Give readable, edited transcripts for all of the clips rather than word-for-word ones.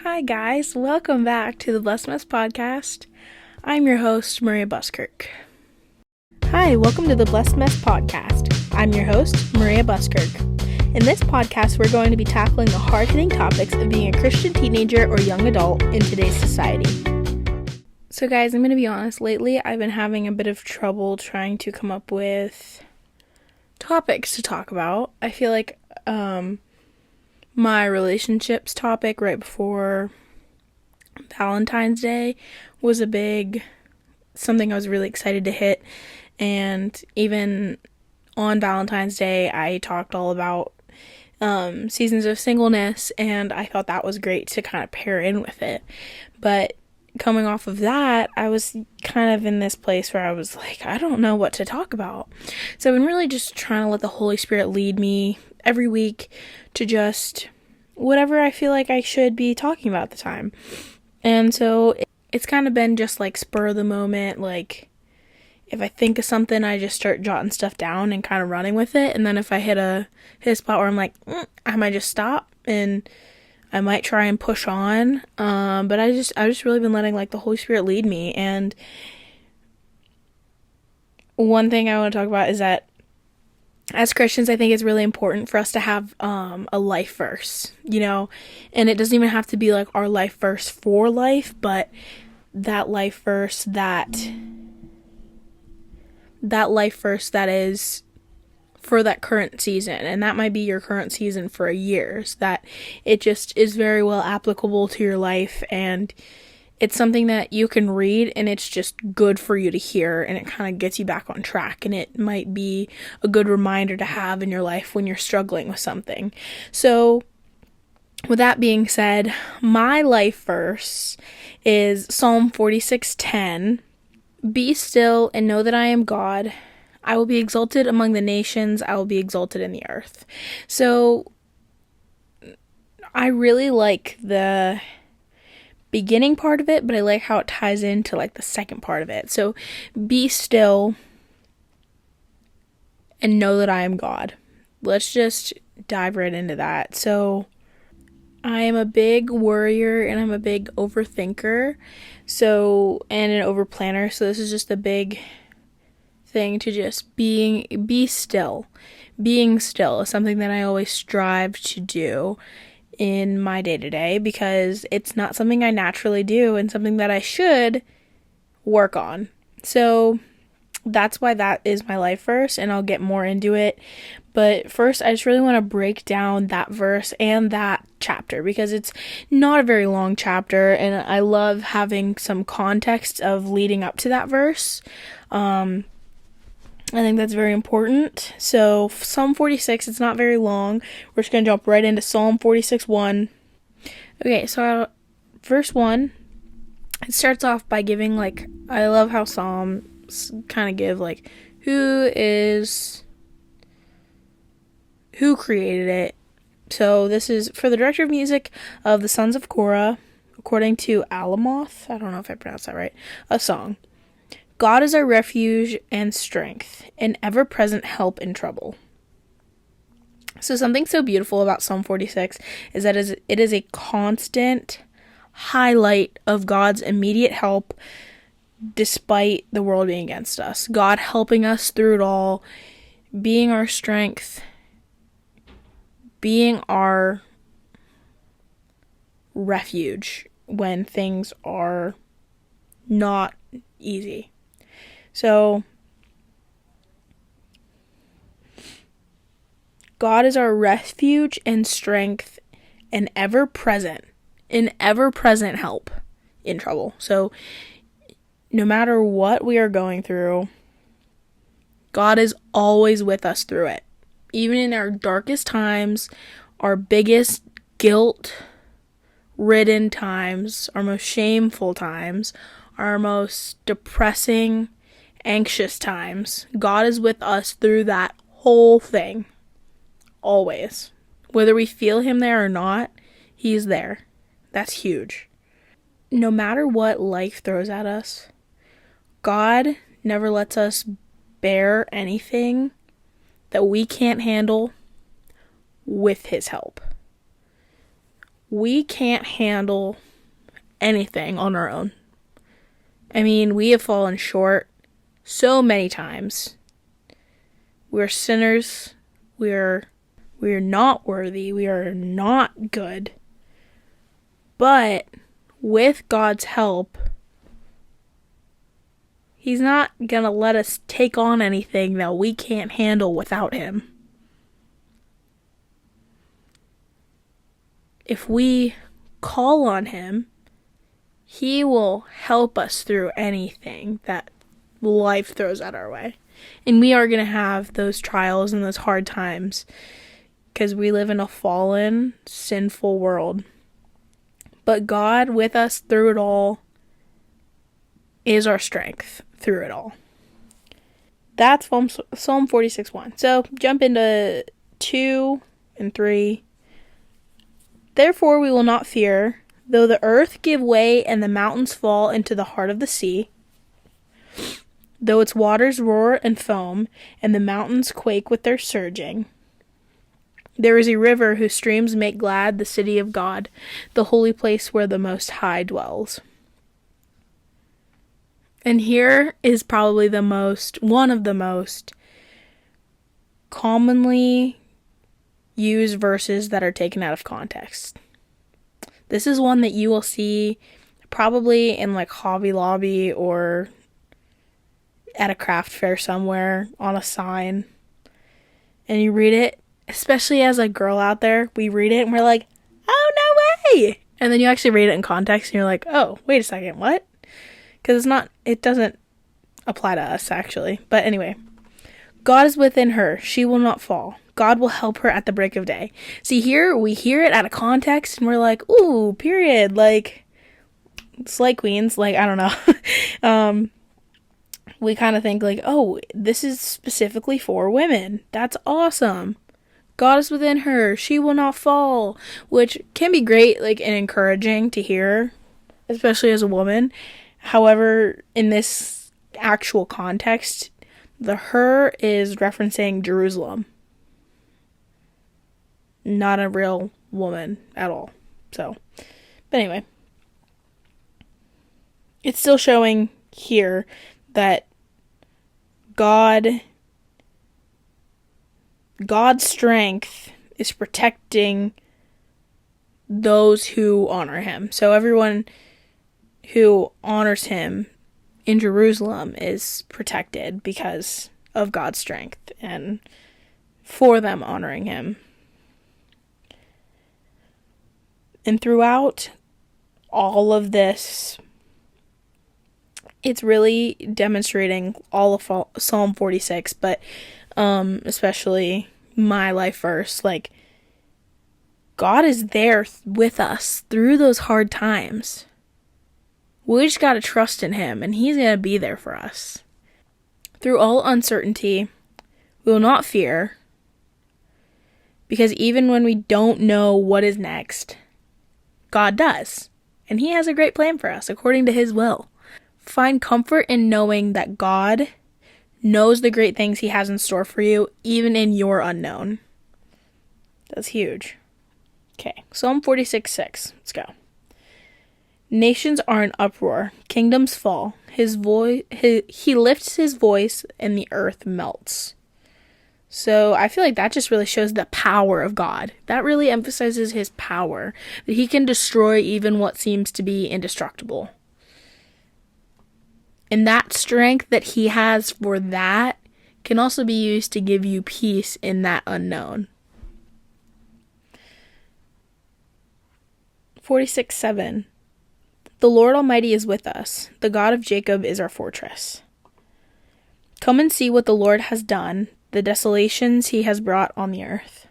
Hi guys, welcome back to the Blessed Mess podcast. I'm your host, Maria Buskirk. Hi, welcome to the Blessed Mess podcast. I'm your host, Maria Buskirk. In this podcast, we're going to be tackling the hard-hitting topics of being a Christian teenager or young adult in today's society. So guys, I'm going to be honest, lately I've been having a bit of trouble trying to come up with topics to talk about. I feel like, my relationships topic right before Valentine's Day was a big something I was really excited to hit, and even on Valentine's Day I talked all about seasons of singleness, and I thought that was great to kind of pair in with it. But coming off of that, I was kind of in this place where I was like, I don't know what to talk about. So I've been really just trying to let the Holy Spirit lead me every week to just whatever I feel like I should be talking about at the time. And so it's kind of been just like spur of the moment, like if I think of something, I just start jotting stuff down and kind of running with it. And then if I hit a spot where I'm like, I might just stop and I might try and push on. But I've just really been letting like the Holy Spirit lead me. And one thing I want to talk about is that as Christians, I think it's really important for us to have a life verse, and it doesn't even have to be like our life verse for life, but that life verse that is for that current season, and that might be your current season for years, that it just is very well applicable to your life, and it's something that you can read and it's just good for you to hear, and it kind of gets you back on track, and it might be a good reminder to have in your life when you're struggling with something. So with that being said, my life verse is Psalm 46:10. Be still and know that I am God. I will be exalted among the nations. I will be exalted in the earth. So I really like the beginning part of it, but I like how it ties into like the second part of it. So be still and know that I am God. Let's just dive right into that. So I am a big worrier and I'm a big overthinker, and an overplanner. So this is just a big thing to just be still. Being still is something that I always strive to do in my day-to-day, because it's not something I naturally do and something that I should work on. So that's why that is my life verse, and I'll get more into it. But first, I just really want to break down that verse and that chapter, because it's not a very long chapter, and I love having some context of leading up to that verse. I think that's very important. So Psalm 46, it's not very long. We're just going to jump right into Psalm 46:1. Okay, so verse 1, it starts off by giving I love how Psalms kind of give who created it. So this is for the director of music of the Sons of Korah, according to Alamoth, I don't know if I pronounced that right, a song. God is our refuge and strength, an ever-present help in trouble. So something so beautiful about Psalm 46 is that it is a constant highlight of God's immediate help despite the world being against us. God helping us through it all, being our strength, being our refuge when things are not easy. So, God is our refuge and strength and ever-present help in trouble. So, no matter what we are going through, God is always with us through it. Even in our darkest times, our biggest guilt-ridden times, our most shameful times, our most depressing, anxious times, God is with us through that whole thing. Always. Whether we feel him there or not, he's there. That's huge. No matter what life throws at us, God never lets us bear anything that we can't handle with his help. we can't handle anything on our own. I mean, we have fallen short so many times. We're sinners. We're not worthy. We are not good. But with God's help, He's not gonna let us take on anything that we can't handle without Him. If we call on Him, He will help us through anything that life throws at our way. And we are going to have those trials and those hard times because we live in a fallen, sinful world. But God with us through it all is our strength through it all. That's Psalm 46:1. So jump into 2 and 3. Therefore we will not fear, though the earth give way and the mountains fall into the heart of the sea, though its waters roar and foam, and the mountains quake with their surging. There is a river whose streams make glad the city of God, the holy place where the Most High dwells. And here is probably one of the most commonly used verses that are taken out of context. This is one that you will see probably in like Hobby Lobby or at a craft fair somewhere on a sign. And you read it, especially as a girl out there, we read it and we're like, oh, no way! And then you actually read it in context and you're like, oh, wait a second, what? Because it doesn't apply to us actually. But anyway, God is within her, she will not fall. God will help her at the break of day. See, here we hear it out of context and we're like, ooh, period. Like, slay queens. Like, I don't know. We kind of think like, oh, this is specifically for women. That's awesome. God is within her. She will not fall. Which can be great, like, and encouraging to hear, especially as a woman. However, in this actual context, the her is referencing Jerusalem. Not a real woman at all. So, but anyway. It's still showing here that God's strength is protecting those who honor Him. So everyone who honors Him in Jerusalem is protected because of God's strength and for them honoring Him. And throughout all of this, it's really demonstrating all of Psalm 46, but especially my life verse. Like, God is there with us through those hard times. We just got to trust in Him, and He's going to be there for us. Through all uncertainty, we will not fear, because even when we don't know what is next, God does, and He has a great plan for us according to His will. Find comfort in knowing that God knows the great things He has in store for you, even in your unknown. That's huge. Okay, Psalm 46:6. Let's go. Nations are in uproar, kingdoms fall. He lifts His voice, and the earth melts. So I feel like that just really shows the power of God. That really emphasizes His power, that He can destroy even what seems to be indestructible. And that strength that He has for that can also be used to give you peace in that unknown. 46:7. The Lord Almighty is with us. The God of Jacob is our fortress. Come and see what the Lord has done, the desolations He has brought on the earth.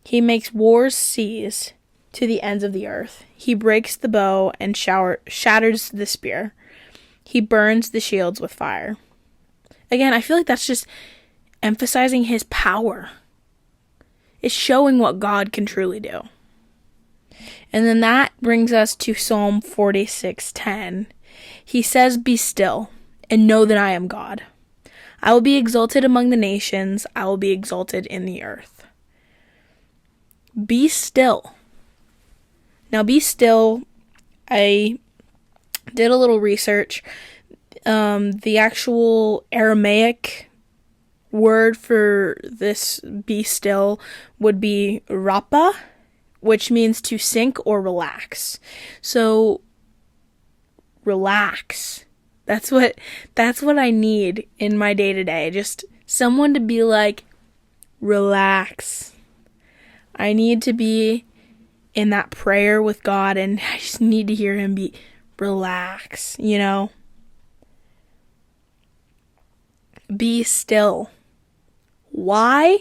He makes wars cease to the ends of the earth. He breaks the bow and shatters the spear. He burns the shields with fire. Again, I feel like that's just emphasizing His power. It's showing what God can truly do. And then that brings us to Psalm 46:10. He says, "Be still and know that I am God. I will be exalted among the nations. I will be exalted in the earth." Be still. Now, be still, I did a little research. The actual Aramaic word for this be still would be rapa, which means to sink or relax. So relax. That's what I need in my day-to-day. Just someone to be like, relax. I need to be in that prayer with God, and I just need to hear him be relax, Be still. Why?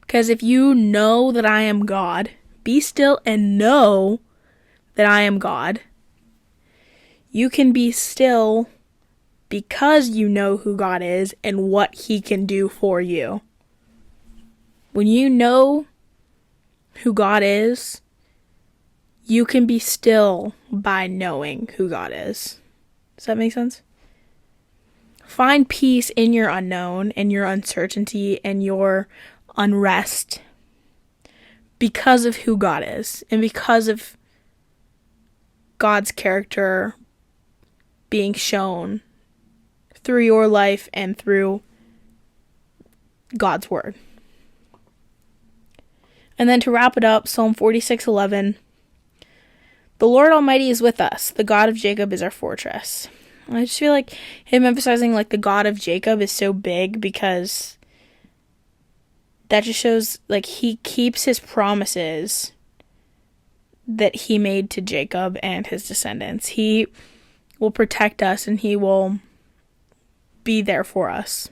Because if you know that I am God, be still and know that I am God. You can be still because you know who God is and what he can do for you. When you know who God is, you can be still by knowing who God is. Does that make sense? Find peace in your unknown and your uncertainty and your unrest because of who God is and because of God's character being shown through your life and through God's word. And then to wrap it up, Psalm 46:11, the Lord Almighty is with us. The God of Jacob is our fortress. I just feel like him emphasizing like the God of Jacob is so big because that just shows like he keeps his promises that he made to Jacob and his descendants. He will protect us and he will be there for us.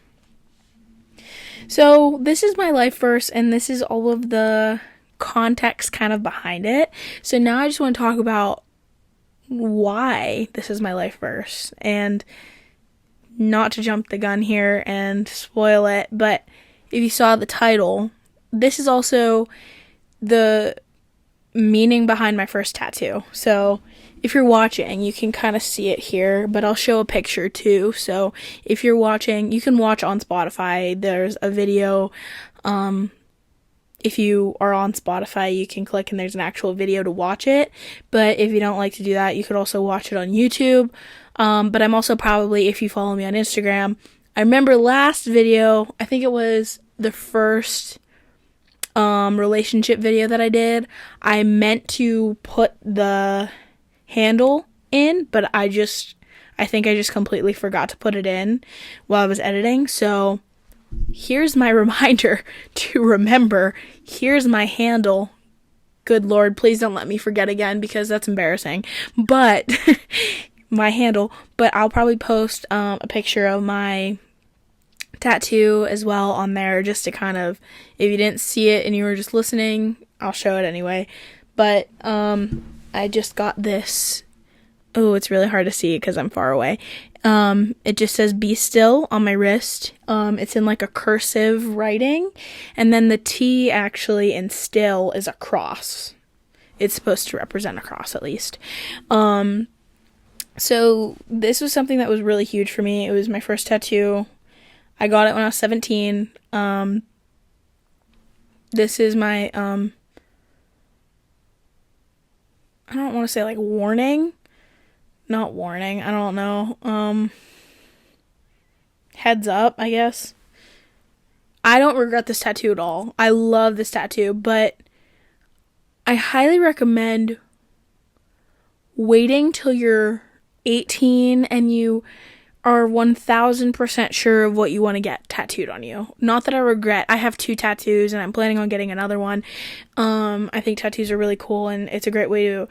So this is my life verse, and this is all of the context kind of behind it. So now I just want to talk about why this is my life verse, and not to jump the gun here and spoil it, but if you saw the title, this is also the meaning behind my first tattoo. So if you're watching, you can kind of see it here, but I'll show a picture too. So if you're watching, you can watch on Spotify. There's a video. If you are on Spotify, you can click and there's an actual video to watch it. But if you don't like to do that, you could also watch it on YouTube. But I'm also probably, if you follow me on Instagram, I remember last video, I think it was the first relationship video that I did. I meant to put the handle in, but I think I just completely forgot to put it in while I was editing. So here's my reminder to remember. Here's my handle. Good Lord, please don't let me forget again because that's embarrassing. But my handle, but I'll probably post a picture of my tattoo as well on there, just to kind of, if you didn't see it and you were just listening, I'll show it anyway. But I just got this. Oh, it's really hard to see because I'm far away. It just says be still on my wrist. It's in like a cursive writing, and then the T actually in still is a cross. It's supposed to represent a cross at least. So this was something that was really huge for me. It was my first tattoo. I got it when I was 17. This is my, I don't want to say like warning. Not warning. I don't know. Heads up, I guess. I don't regret this tattoo at all. I love this tattoo, but I highly recommend waiting till you're 18 and you are 1000% sure of what you want to get tattooed on you. Not that I regret. I have 2 tattoos and I'm planning on getting another one. I think tattoos are really cool and it's a great way to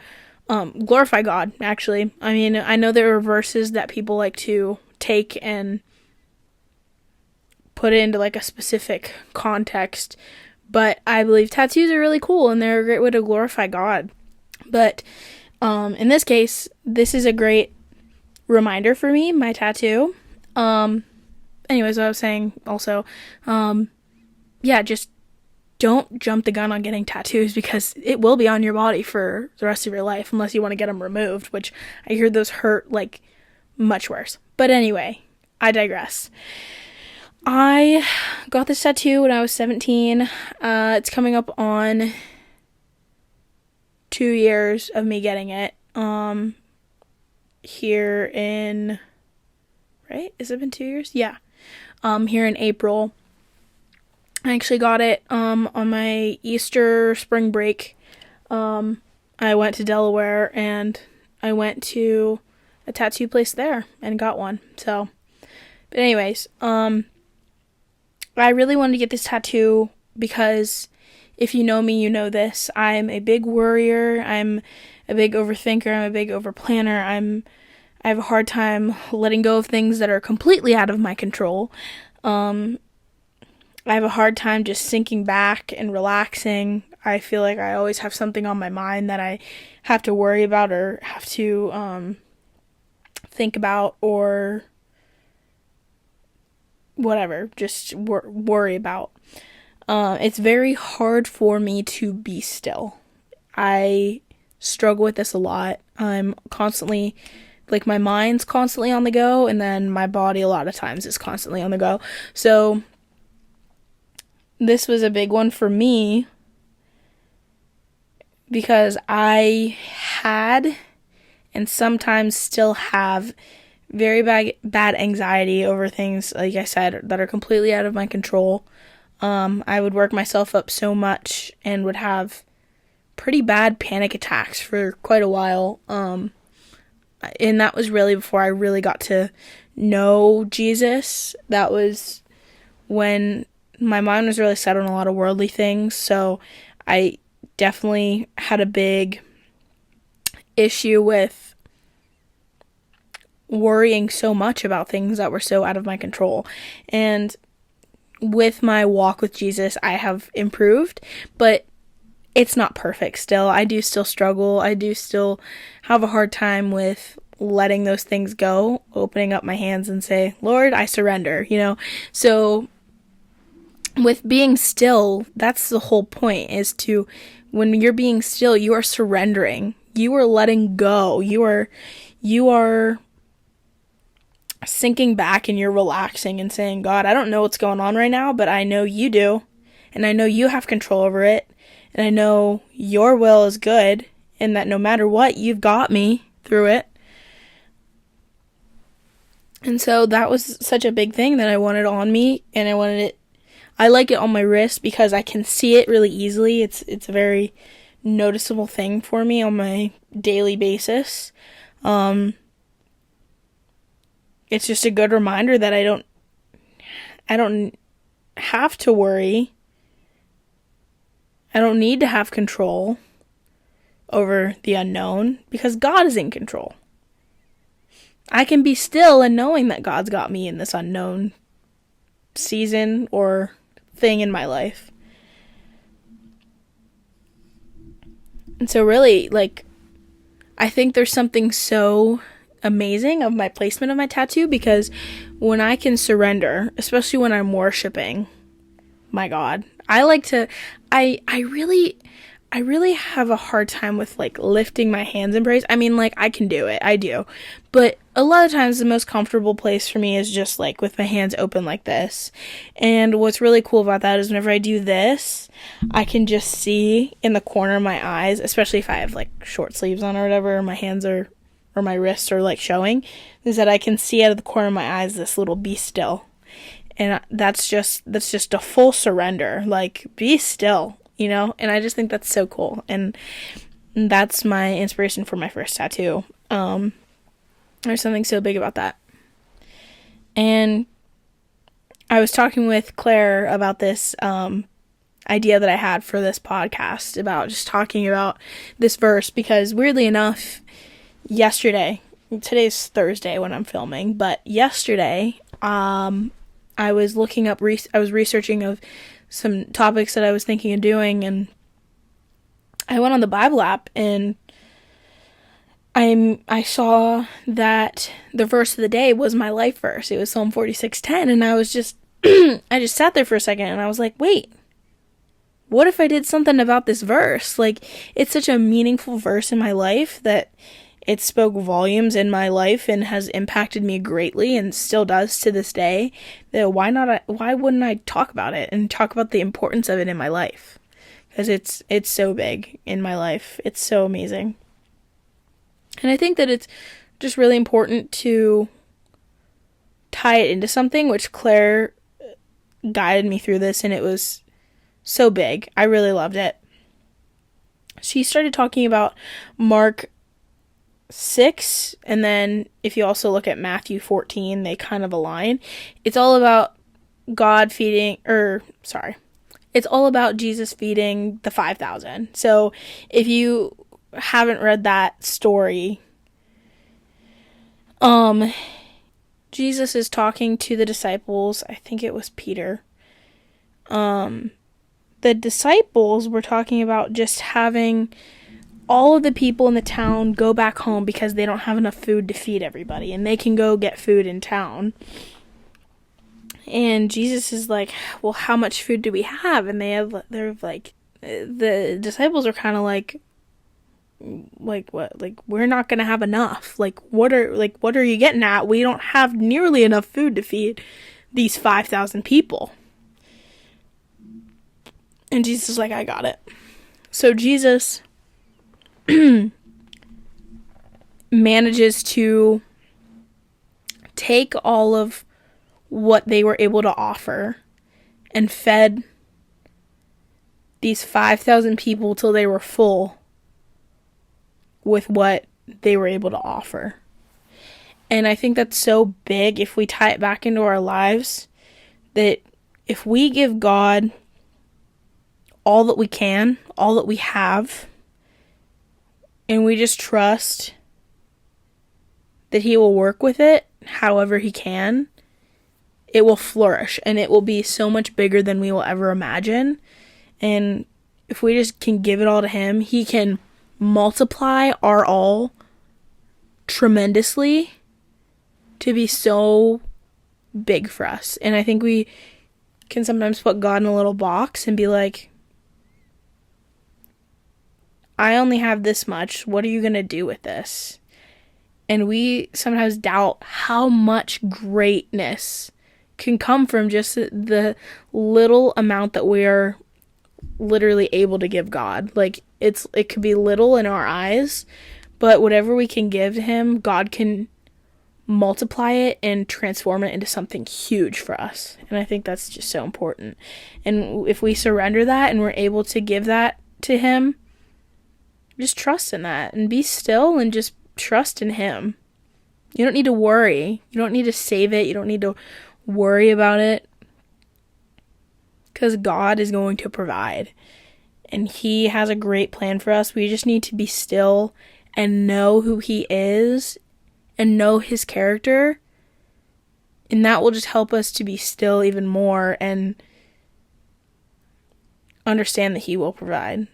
glorify God, actually. I mean, I know there are verses that people like to take and put it into like a specific context, but I believe tattoos are really cool and they're a great way to glorify God. But in this case, this is a great reminder for me, my tattoo. Anyways, I was saying also, just don't jump the gun on getting tattoos because it will be on your body for the rest of your life unless you want to get them removed, which I hear those hurt like much worse. But anyway, I digress. I got this tattoo when I was 17. It's coming up on 2 years of me getting it. Here in, right? Has it been 2 years? Yeah. Here in April. I actually got it on my Easter spring break. I went to Delaware and I went to a tattoo place there and got one. So, but anyways, I really wanted to get this tattoo because if you know me, you know this. I'm a big worrier. I'm a big overthinker. I'm a big overplanner. I have a hard time letting go of things that are completely out of my control. I have a hard time just sinking back and relaxing. I feel like I always have something on my mind that I have to worry about or have to think about or whatever, just worry about. It's very hard for me to be still. I struggle with this a lot. I'm constantly, like, my mind's constantly on the go, and then my body a lot of times is constantly on the go. So this was a big one for me because I had and sometimes still have very bad anxiety over things, like I said, that are completely out of my control. I would work myself up so much and would have pretty bad panic attacks for quite a while. And that was really before I really got to know Jesus. That was when my mind was really set on a lot of worldly things. So I definitely had a big issue with worrying so much about things that were so out of my control. And with my walk with Jesus, I have improved, but it's not perfect still. I do still struggle. I do still have a hard time with letting those things go, opening up my hands and say, Lord, I surrender, So with being still, that's the whole point, is to, when you're being still, you are surrendering. You are letting go. You are sinking back and you're relaxing and saying, God, I don't know what's going on right now, but I know you do. And I know you have control over it. And I know your will is good. And that no matter what, you've got me through it. And so that was such a big thing that I wanted on me. And I like it on my wrist because I can see it really easily. It's a very noticeable thing for me on my daily basis. It's just a good reminder that I don't have to worry. I don't need to have control over the unknown because God is in control. I can be still and knowing that God's got me in this unknown season or thing in my life. And so really, I think there's something so amazing of my placement of my tattoo, because when I can surrender, especially when I'm worshiping my God, I really have a hard time with lifting my hands in praise. I mean, I can do it. I do. But a lot of times the most comfortable place for me is just with my hands open like this. And what's really cool about that is whenever I do this, I can just see in the corner of my eyes, especially if I have short sleeves on or whatever, or my hands or my wrists are showing, is that I can see out of the corner of my eyes this little be still. And that's just a full surrender. Be still. And I just think that's so cool. And that's my inspiration for my first tattoo. There's something so big about that. And I was talking with Claire about this idea that I had for this podcast, about just talking about this verse, because weirdly enough, today's Thursday when I'm filming, but yesterday, I was looking up, I was researching of some topics that I was thinking of doing, and I went on the Bible app, and I saw that the verse of the day was my life verse. It was Psalm 46:10, and I was just, I just sat there for a second, and I was like, wait, what if I did something about this verse? It's such a meaningful verse in my life that it spoke volumes in my life and has impacted me greatly and still does to this day. Why wouldn't I talk about it and talk about the importance of it in my life? because it's so big in my life. It's so amazing. And I think that it's just really important to tie it into something, which Claire guided me through this, and it was so big. I really loved it. She started talking about Mark 6, and then if you also look at Matthew 14, they kind of align. It's all about it's all about Jesus feeding the 5,000. So if you haven't read that story, Jesus is talking to the disciples. I think it was Peter. The disciples were talking about just having all of the people in the town go back home because they don't have enough food to feed everybody, and they can go get food in town. And Jesus is like, well, how much food do we have? And they're like, the disciples are kind of like what? Like, we're not gonna have enough. What are you getting at? We don't have nearly enough food to feed these 5,000 people. And Jesus is like, I got it. So Jesus manages to take all of what they were able to offer and fed these 5,000 people till they were full with what they were able to offer. And I think that's so big if we tie it back into our lives, that if we give God all that we can, all that we have, and we just trust that He will work with it however He can, it will flourish, and it will be so much bigger than we will ever imagine. And if we just can give it all to Him, He can multiply our all tremendously to be so big for us. And I think we can sometimes put God in a little box and be like, I only have this much. What are you going to do with this? And we sometimes doubt how much greatness can come from just the little amount that we are literally able to give God. Like, it could be little in our eyes, but whatever we can give to Him, God can multiply it and transform it into something huge for us. And I think that's just so important. And if we surrender that and we're able to give that to Him, just trust in that and be still and just trust in Him. You don't need to worry. You don't need to save it. You don't need to worry about it, because God is going to provide, and He has a great plan for us. We just need to be still and know who He is and know His character, and that will just help us to be still even more and understand that He will provide.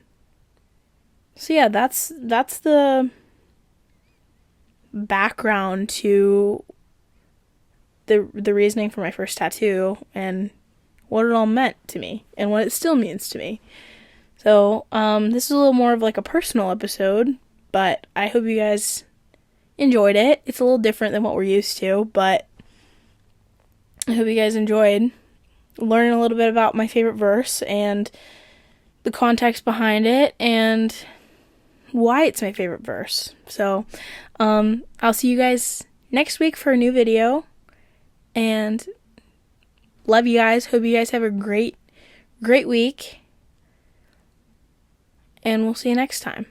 So yeah, that's the background to the reasoning for my first tattoo and what it all meant to me and what it still means to me. So this is a little more of like a personal episode, but I hope you guys enjoyed it. It's a little different than what we're used to, but I hope you guys enjoyed learning a little bit about my favorite verse and the context behind it and why it's my favorite verse. So I'll see you guys next week for a new video, and love you guys. Hope you guys have a great week, and we'll see you next time.